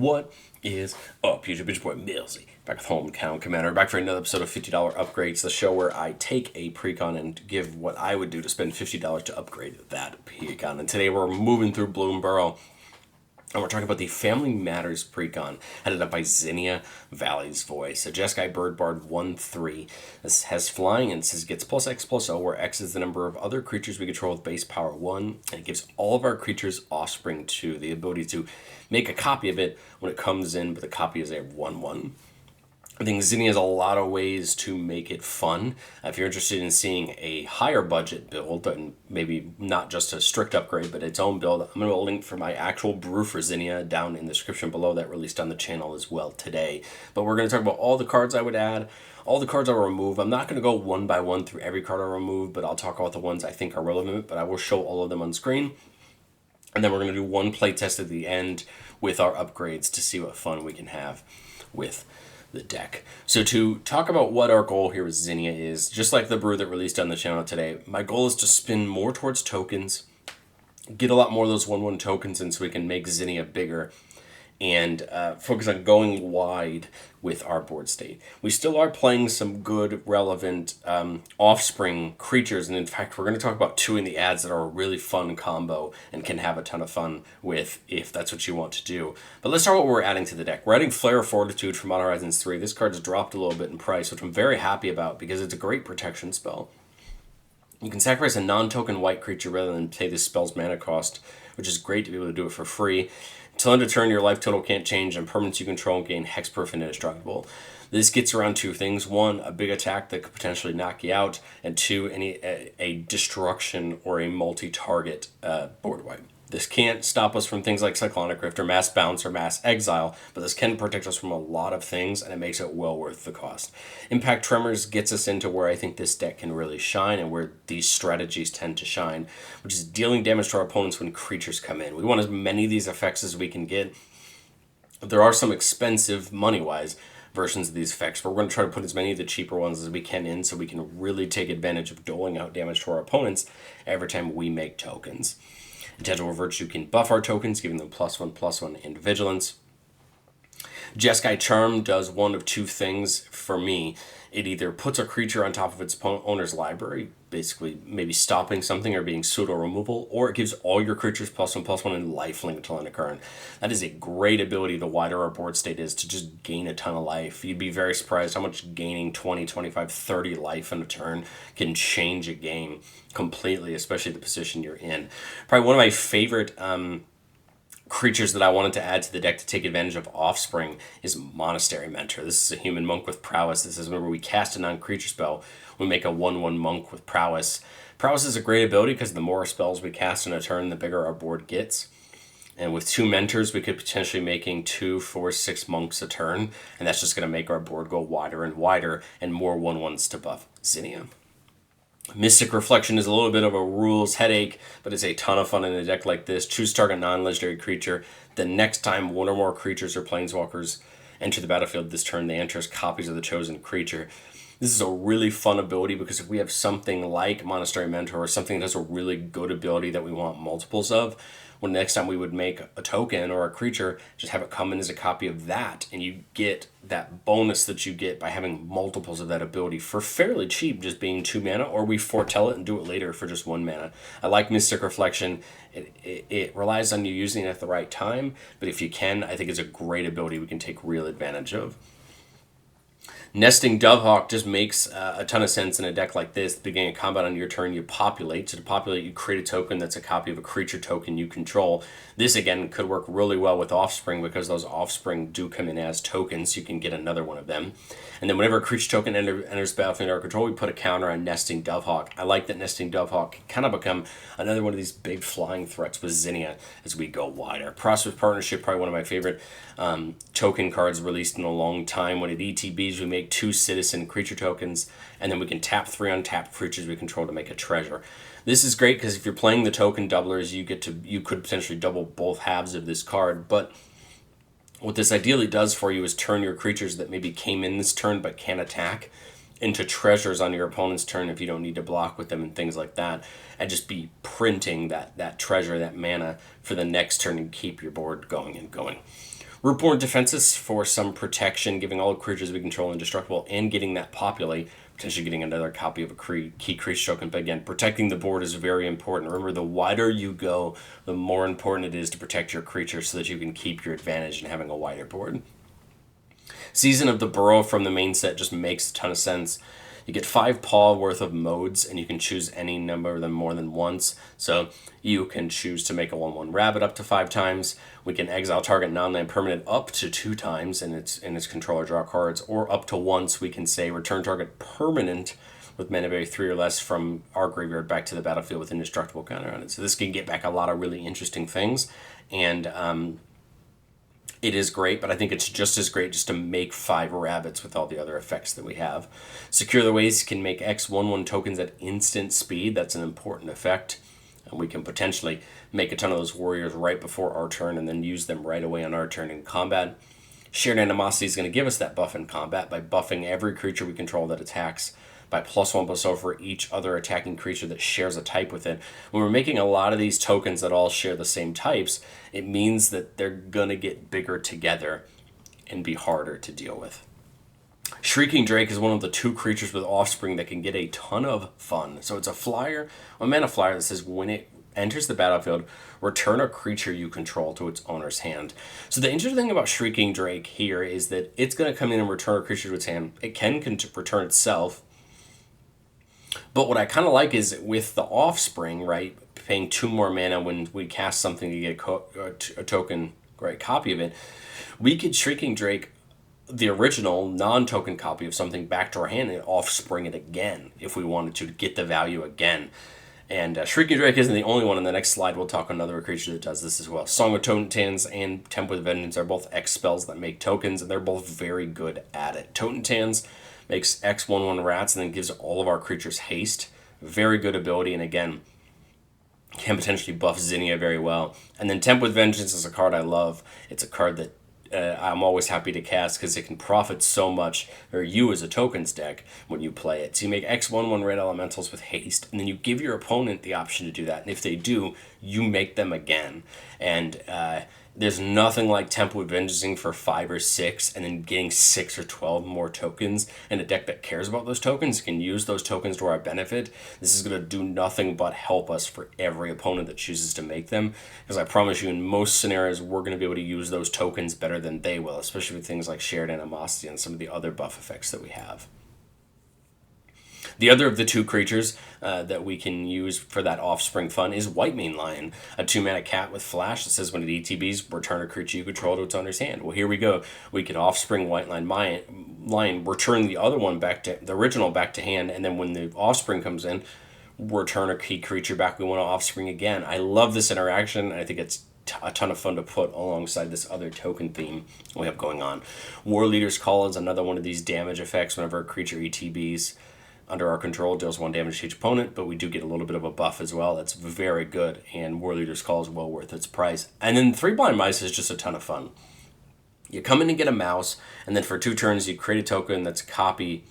What is up, YouTube? It's your boy Millsy, back with Hometown Commander, back for another episode of $50 Upgrades, the show where I take a Precon and give what I would do to spend $50 to upgrade that Precon. And today we're moving through Bloomburrow, and we're talking about the Family Matters Precon, headed up by Zinnia, Valley's Voice. A Jeskai Bird Bard 1/3. This has flying and says gets +X/+O, where X is the number of other creatures we control with base power 1, and it gives all of our creatures offspring 2, the ability to make a copy of it when it comes in, but the copy is a 1/1. I think Zinnia has a lot of ways to make it fun. If you're interested in seeing a higher budget build, and maybe not just a strict upgrade, but its own build, I'm going to link for my actual brew for Zinnia down in the description below, that released on the channel as well today. But we're going to talk about all the cards I would add, all the cards I'll remove. I'm not going to go one by one through every card I'll remove, but I'll talk about the ones I think are relevant, but I will show all of them on screen. And then we're going to do one playtest at the end with our upgrades to see what fun we can have with the deck. So to talk about what our goal here with Zinnia is, just like the brew that released on the channel today, my goal is to spin more towards tokens, get a lot more of those 1/1 tokens in so we can make Zinnia bigger, and focus on going wide with our board state. We still are playing some good, relevant offspring creatures, and in fact, we're going to talk about two in the ads that are a really fun combo and can have a ton of fun with if that's what you want to do. But let's talk about what we're adding to the deck. We're adding Flare of Fortitude from Modern Horizons 3. This card's dropped a little bit in price, which I'm very happy about because it's a great protection spell. You can sacrifice a non-token white creature rather than pay this spell's mana cost, which is great to be able to do it for free. Until end of turn, your life total can't change, and permanents you control gain hexproof and indestructible. This gets around two things. One, a big attack that could potentially knock you out, and two, a destruction or a multi-target board wipe. This can't stop us from things like Cyclonic Rift or Mass Bounce or Mass Exile, but this can protect us from a lot of things, and it makes it well worth the cost. Impact Tremors gets us into where I think this deck can really shine and where these strategies tend to shine, which is dealing damage to our opponents when creatures come in. We want as many of these effects as we can get. There are some expensive, money-wise, versions of these effects, but we're going to try to put as many of the cheaper ones as we can in so we can really take advantage of doling out damage to our opponents every time we make tokens. Intangible Virtue can buff our tokens, giving them +1/+1 and Vigilance. Jeskai Charm does one of two things for me. It either puts a creature on top of its owner's library, basically maybe stopping something or being pseudo removal, or it gives all your creatures +1/+1 and lifelink until end of turn. That is a great ability the wider our board state is to just gain a ton of life. You'd be very surprised how much gaining 20, 25, 30 life in a turn can change a game completely, especially the position you're in. Probably one of my favorite creatures that I wanted to add to the deck to take advantage of offspring is Monastery Mentor. This is a human monk with prowess. This is whenever we cast a non-creature spell, we make a 1/1 monk with prowess. Prowess is a great ability because the more spells we cast in a turn, the bigger our board gets. And with two mentors, we could potentially making 2, 4, 6 monks a turn, and that's just going to make our board go wider and wider and more 1/1s to buff Zinnia. Mystic Reflection is a little bit of a rules headache, but it's a ton of fun in a deck like this. Choose target non-legendary creature. The next time one or more creatures or planeswalkers enter the battlefield this turn, they enter as copies of the chosen creature. This is a really fun ability because if we have something like Monastery Mentor or something that has a really good ability that we want multiples of, when the next time we would make a token or a creature, just have it come in as a copy of that, and you get that bonus that you get by having multiples of that ability for fairly cheap, just being 2 mana, or we foretell it and do it later for just 1 mana. I like Mystic Reflection. It relies on you using it at the right time, but if you can, I think it's a great ability we can take real advantage of. Nesting Dovehawk just makes a ton of sense in a deck like this. At the beginning of combat on your turn, you populate. So to populate, you create a token that's a copy of a creature token you control. This, again, could work really well with Offspring because those Offspring do come in as tokens. So you can get another one of them. And then whenever a creature token enters battlefield under our control, we put a counter on Nesting Dovehawk. I like that Nesting Dovehawk can kind of become another one of these big flying threats with Zinnia as we go wider. Prosperous Partnership, probably one of my favorite token cards released in a long time. When it ETBs, we make 2 citizen creature tokens, and then we can tap 3 untapped creatures we control to make a treasure. This is great because if you're playing the token doublers, you could potentially double both halves of this card, but what this ideally does for you is turn your creatures that maybe came in this turn but can't attack into treasures on your opponent's turn if you don't need to block with them and things like that, and just be printing that treasure, that mana, for the next turn and keep your board going and going. Rootborn Defenses for some protection, giving all creatures we control indestructible, and getting that Populate, potentially getting another copy of a key creature token. But again, protecting the board is very important. Remember, the wider you go, the more important it is to protect your creatures so that you can keep your advantage in having a wider board. Season of the Burrow from the main set just makes a ton of sense. You get 5 paw worth of modes, and you can choose any number of them more than once. So you can choose to make a 1/1 rabbit up to 5 times. We can exile target non-land permanent up to 2 times in its controller draw cards, or up to once. We can say return target permanent with mana value 3 or less from our graveyard back to the battlefield with indestructible counter on it. So this can get back a lot of really interesting things, and it is great, but I think it's just as great just to make 5 rabbits with all the other effects that we have. Secure the Waste can make X 1/1 tokens at instant speed. That's an important effect. And we can potentially make a ton of those warriors right before our turn and then use them right away on our turn in combat. Shared Animosity is going to give us that buff in combat by buffing every creature we control that attacks by +1/+0 for each other attacking creature that shares a type with it. When we're making a lot of these tokens that all share the same types, it means that they're going to get bigger together and be harder to deal with. Shrieking Drake is one of the 2 creatures with Offspring that can get a ton of fun. So it's a flyer, a mana flyer that says when it enters the battlefield, return a creature you control to its owner's hand. So the interesting thing about Shrieking Drake here is that it's going to come in and return a creature to its hand. It can return itself. But what I kind of like is with the Offspring, right, paying 2 more mana when we cast something to get a token, right, copy of it, we could Shrieking Drake the original non-token copy of something back to our hand and Offspring it again if we wanted to get the value again. And Shrieking Drake isn't the only one. In the next slide, we'll talk another creature that does this as well. Song of Totentans and Temple with Vengeance are both X spells that make tokens, and they're both very good at it. Totentans makes X 1/1 rats and then gives all of our creatures haste. Very good ability, and again, can potentially buff Zinnia very well. And then Temple with Vengeance is a card I love. It's a card that I'm always happy to cast because it can profit so much, or you as a tokens deck, when you play it. So you make X 1/1 red elementals with haste, and then you give your opponent the option to do that. And if they do, you make them again. And there's nothing like Temple with Vengeance for 5 or 6, and then getting 6 or 12 more tokens. And a deck that cares about those tokens can use those tokens to our benefit. This is going to do nothing but help us for every opponent that chooses to make them. Because I promise you, in most scenarios, we're going to be able to use those tokens better than they will, especially with things like Shared Animosity and some of the other buff effects that we have. The other of the 2 creatures that we can use for that Offspring fun is Whitemane Lion, a 2-mana cat with flash that says when it ETBs, return a creature you control to its owner's hand. Well, here we go. We could Offspring Whitemane Lion, return the other one back to the original back to hand, and then when the Offspring comes in, return a key creature back. We want to Offspring again. I love this interaction. I think it's a ton of fun to put alongside this other token theme we have going on. War Leader's Call is another one of these damage effects. Whenever a creature ETBs under our control, deals 1 damage to each opponent, but we do get a little bit of a buff as well. That's very good, and War Leader's Call is well worth its price. And then 3 Blind Mice is just a ton of fun. You come in and get a mouse, and then for 2 turns you create a token that's a copy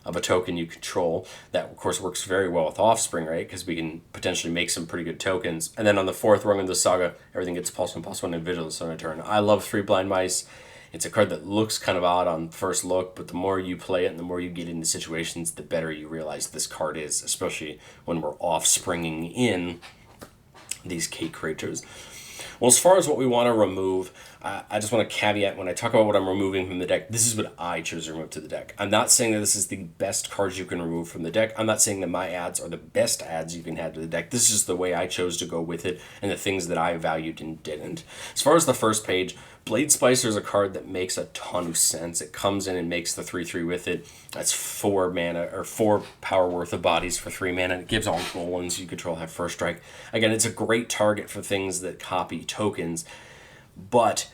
of a token you control. That, of course, works very well with Offspring, right? Because we can potentially make some pretty good tokens. And then on the 4th rung of the saga, everything gets +1/+1 and Vigilance on a turn. I love 3 Blind Mice. It's a card that looks kind of odd on first look, but the more you play it and the more you get into situations, the better you realize this card is, especially when we're Offspringing in these key creatures. Well, as far as what we want to remove, I just want to caveat when I talk about what I'm removing from the deck, this is what I choose to remove to the deck. I'm not saying that this is the best cards you can remove from the deck. I'm not saying that my ads are the best ads you can add to the deck. This is the way I chose to go with it and the things that I valued and didn't. As far as the first page, Blade Splicer is a card that makes a ton of sense. It comes in and makes the 3/3 with it. That's 4 mana, or 4 power worth of bodies for 3 mana. It gives all the ones you control have first strike. Again, it's a great target for things that copy tokens, but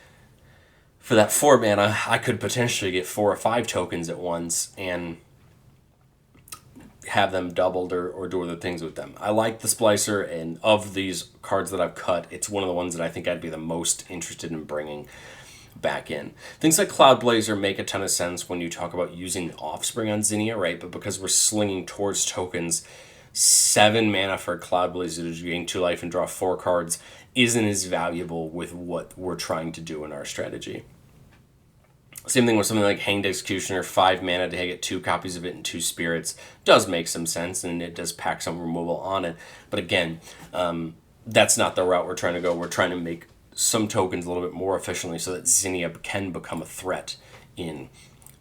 for that 4 mana, I could potentially get 4 or 5 tokens at once and have them doubled or do other things with them. I like the Splicer, and of these cards that I've cut, it's one of the ones that I think I'd be the most interested in bringing back in. Things like Cloud Blazer make a ton of sense when you talk about using Offspring on Zinnia, right? But because we're slinging towards tokens, 7 mana for Cloud Blazer to gain 2 life and draw 4 cards isn't as valuable with what we're trying to do in our strategy. Same thing with something like Hanged Executioner, 5 mana to get 2 copies of it and 2 spirits. Does make some sense, and it does pack some removal on it. But again, that's not the route we're trying to go. We're trying to make some tokens a little bit more efficiently so that Zinnia can become a threat in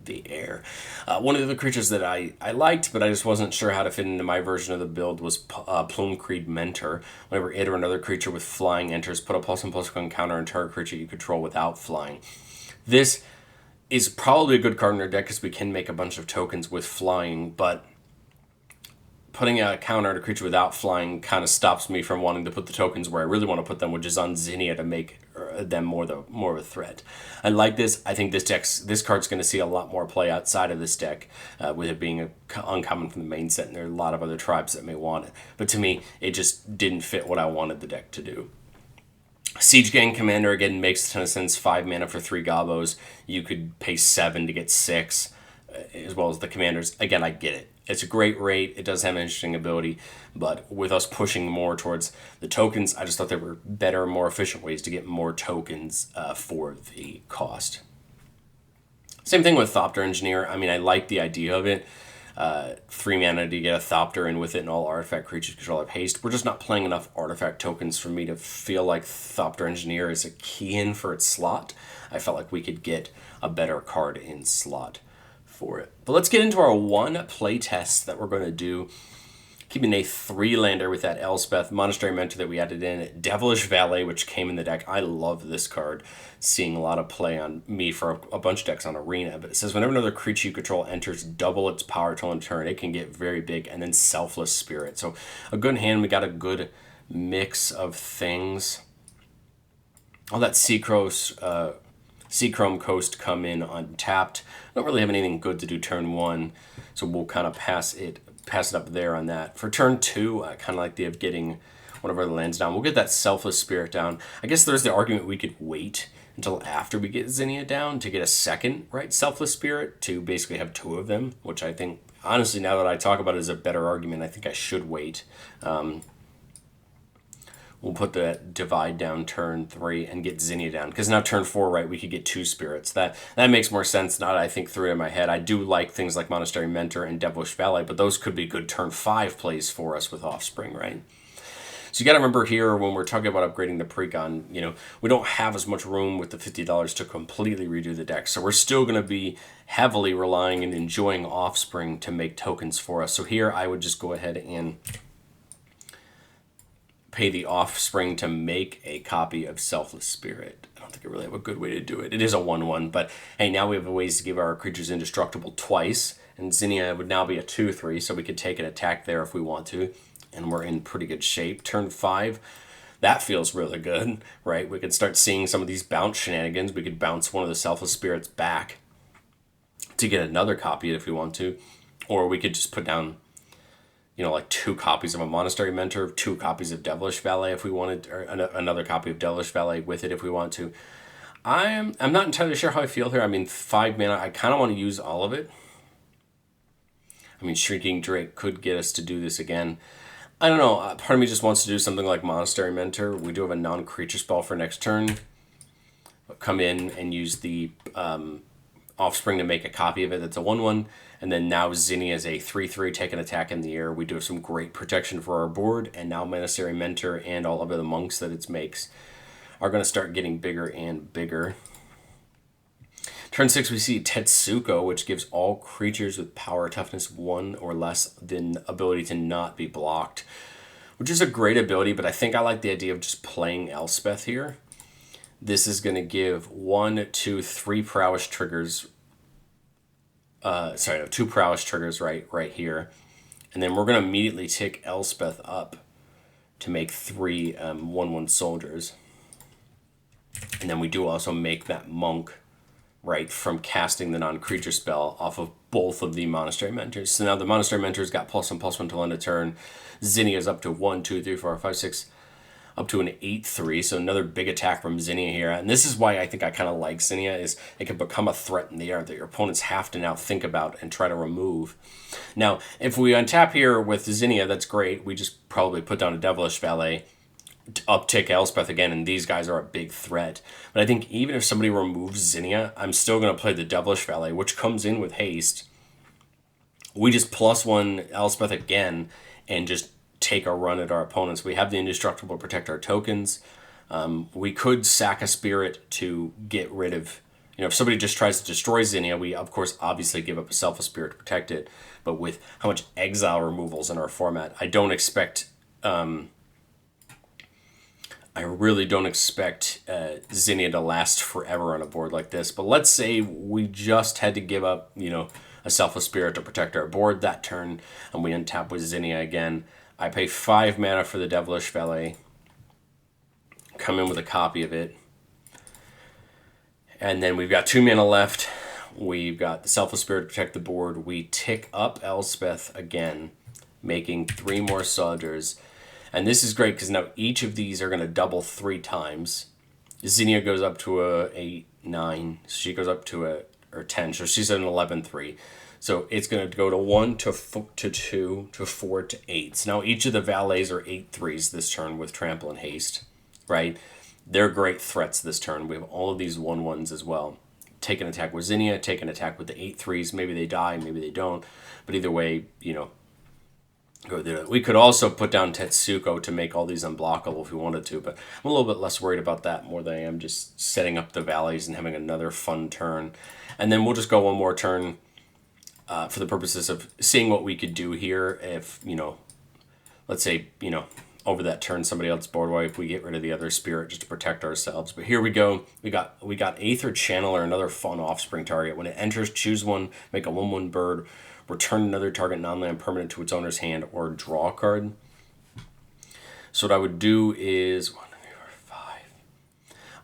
the air. One of the other creatures that I liked, but I just wasn't sure how to fit into my version of the build, was Plume-Creed Mentor. Whenever it or another creature with flying enters, put a +1/+1 counter on target creature you control without flying. This is probably a good card in our deck because we can make a bunch of tokens with flying, but putting a counter on a creature without flying kind of stops me from wanting to put the tokens where I really want to put them, which is on Zinnia to make them more of a threat. I like this. I think this card's going to see a lot more play outside of this deck, with it being uncommon from the main set, and there are a lot of other tribes that may want it. But to me, it just didn't fit what I wanted the deck to do. Siege Gang Commander, again, makes a ton of sense. 5 mana for 3 Gobos. You could pay 7 to get 6, as well as the commanders. Again, I get it. It's a great rate. It does have an interesting ability, but with us pushing more towards the tokens, I just thought there were better, more efficient ways to get more tokens for the cost. Same thing with Thopter Engineer. I mean, I like the idea of it. 3 mana to get a Thopter, and with it and all artifact creatures control have haste. We're just not playing enough artifact tokens for me to feel like Thopter Engineer is a key-in for its slot. I felt like we could get a better card in slot for it. But let's get into our one play test that we're going to do. Keeping a 3-lander with that Elspeth, Monastery Mentor that we added in, Devilish Valet, which came in the deck. I love this card, seeing a lot of play on me for a bunch of decks on Arena. But it says whenever another creature you control enters, double its power till in turn. It can get very big, and then Selfless Spirit. So a good hand. We got a good mix of things. All that Seachrome Coast come in untapped. Don't really have anything good to do turn 1, so we'll kind of pass it up there on that. For turn 2, I kind of like the idea of getting one of our lands down. We'll get that Selfless Spirit down. I guess there's the argument we could wait until after we get Zinnia down to get a second, right, Selfless Spirit, to basically have 2 of them, which I think, honestly, now that I talk about it, is a better argument. I think I should wait. We'll put the Divide down turn 3 and get Zinnia down. Because now turn 4, right, we could get 2 spirits. That makes more sense now that I think through it in my head. I do like things like Monastery Mentor and Devilish Valet, but those could be good turn 5 plays for us with Offspring, right? So you got to remember here, when we're talking about upgrading the Precon, we don't have as much room with the $50 to completely redo the deck. So we're still going to be heavily relying and enjoying Offspring to make tokens for us. So here I would just go ahead and pay the Offspring to make a copy of Selfless Spirit. I don't think I really have a good way to do it. It is a 1/1, but hey, now we have ways to give our creatures indestructible twice, and Zinnia would now be a 2/3, so we could take an attack there if we want to, and we're in pretty good shape. Turn 5, that feels really good, right? We could start seeing some of these bounce shenanigans. We could bounce one of the Selfless Spirits back to get another copy if we want to, or we could just put down like 2 copies of a Monastery Mentor, 2 copies of Devilish Valet if we wanted, or another copy of Devilish Valet with it if we want to. I'm not entirely sure how I feel here. I mean, 5 mana, I kind of want to use all of it. I mean, Shrieking Drake could get us to do this again. I don't know. Part of me just wants to do something like Monastery Mentor. We do have a non-creature spell for next turn. Come in and use the Offspring to make a copy of it. That's a 1/1. And then now Zinnia is a 3/3, take an attack in the air. We do have some great protection for our board, and now Monastery Mentor and all of the monks that it makes are going to start getting bigger and bigger. Turn 6, we see Tetsuko, which gives all creatures with power toughness 1 or less the ability to not be blocked, which is a great ability, but I think I like the idea of just playing Elspeth here. This is going to give 1, 2, 3 prowess triggers. 2 prowess triggers right here. And then we're going to immediately tick Elspeth up to make 3 1/1 soldiers. And then we do also make that monk, right, from casting the non-creature spell off of both of the Monastery Mentors. So now the Monastery Mentors got +1/+1 till end of turn. Zinnia's up to 1, 2, 3, 4, 5, 6, up to an 8/3, so another big attack from Zinnia here. And this is why I think I kind of like Zinnia, is it can become a threat in the air that your opponents have to now think about and try to remove. Now, if we untap here with Zinnia, that's great. We just probably put down a Devilish Valet, uptick Elspeth again, and these guys are a big threat. But I think even if somebody removes Zinnia, I'm still going to play the Devilish Valet, which comes in with haste. We just +1 Elspeth again and just take a run at our opponents. We have the Indestructible to protect our tokens. We could sack a Spirit to get rid of, if somebody just tries to destroy Zinnia, we of course obviously give up a Selfless Spirit to protect it. But with how much exile removals in our format, I don't expect, I really don't expect Zinnia to last forever on a board like this. But let's say we just had to give up, a Selfless Spirit to protect our board that turn, and we untap with Zinnia again. I pay 5 mana for the Devilish Valet, come in with a copy of it, and then we've got 2 mana left. We've got the Selfless Spirit to protect the board. We tick up Elspeth again, making 3 more soldiers. And this is great because now each of these are going to double 3 times. Zinnia goes up to a 8, 9. So she goes up to a, or 10. So she's at an 11-3. So it's going to go to 1 to 2 to 4 to 8. So now each of the valets are 8-3s this turn with trample and haste, right? They're great threats this turn. We have all of these 1/1s as well. Take an attack with Zinnia, take an attack with the 8-3s. Maybe they die, maybe they don't. But either way, go there. We could also put down Tetsuko to make all these unblockable if we wanted to, but I'm a little bit less worried about that more than I am just setting up the valleys and having another fun turn. And then we'll just go one more turn for the purposes of seeing what we could do here. If, let's say, over that turn somebody else board wipe, we get rid of the other spirit just to protect ourselves. But here we go. We got Aether Channeler, another fun offspring target. When it enters, choose one, make a 1/1 bird, return another target non-land permanent to its owner's hand, or draw a card. So what I would do is 1, 2, 3, 4, 5.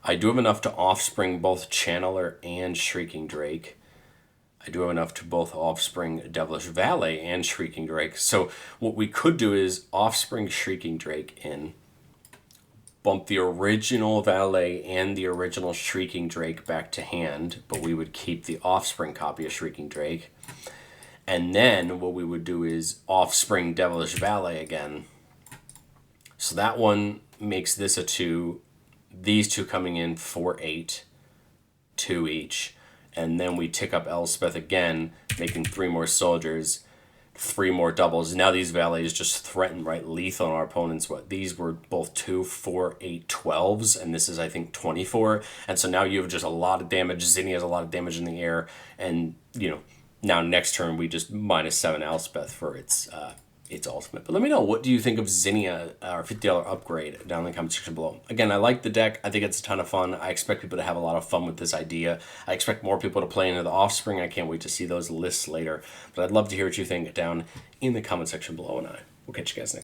I do have enough to offspring both Channeler and Shrieking Drake. I do have enough to both offspring Devilish Valet and Shrieking Drake. So what we could do is offspring Shrieking Drake in, bump the original Valet and the original Shrieking Drake back to hand, but we would keep the offspring copy of Shrieking Drake. And then what we would do is offspring Devilish Valet again. So that one makes this a 2. These two coming in 4, 8, 2 each. And then we tick up Elspeth again, making 3 more soldiers, 3 more doubles. Now these valets just threaten, right? Lethal on our opponents. These were both 2, 4, 8, 12s, and this is, I think, 24. And so now you have just a lot of damage. Zinnia has a lot of damage in the air, and, now next turn we just -7 Elspeth for its ultimate. But let me know, what do you think of Zinnia, our $50 upgrade, down in the comment section below. Again, I like the deck. I think it's a ton of fun. I expect people to have a lot of fun with this idea. I expect more people to play into the offspring. I can't wait to see those lists later. But I'd love to hear what you think down in the comment section below, and I will catch you guys next time.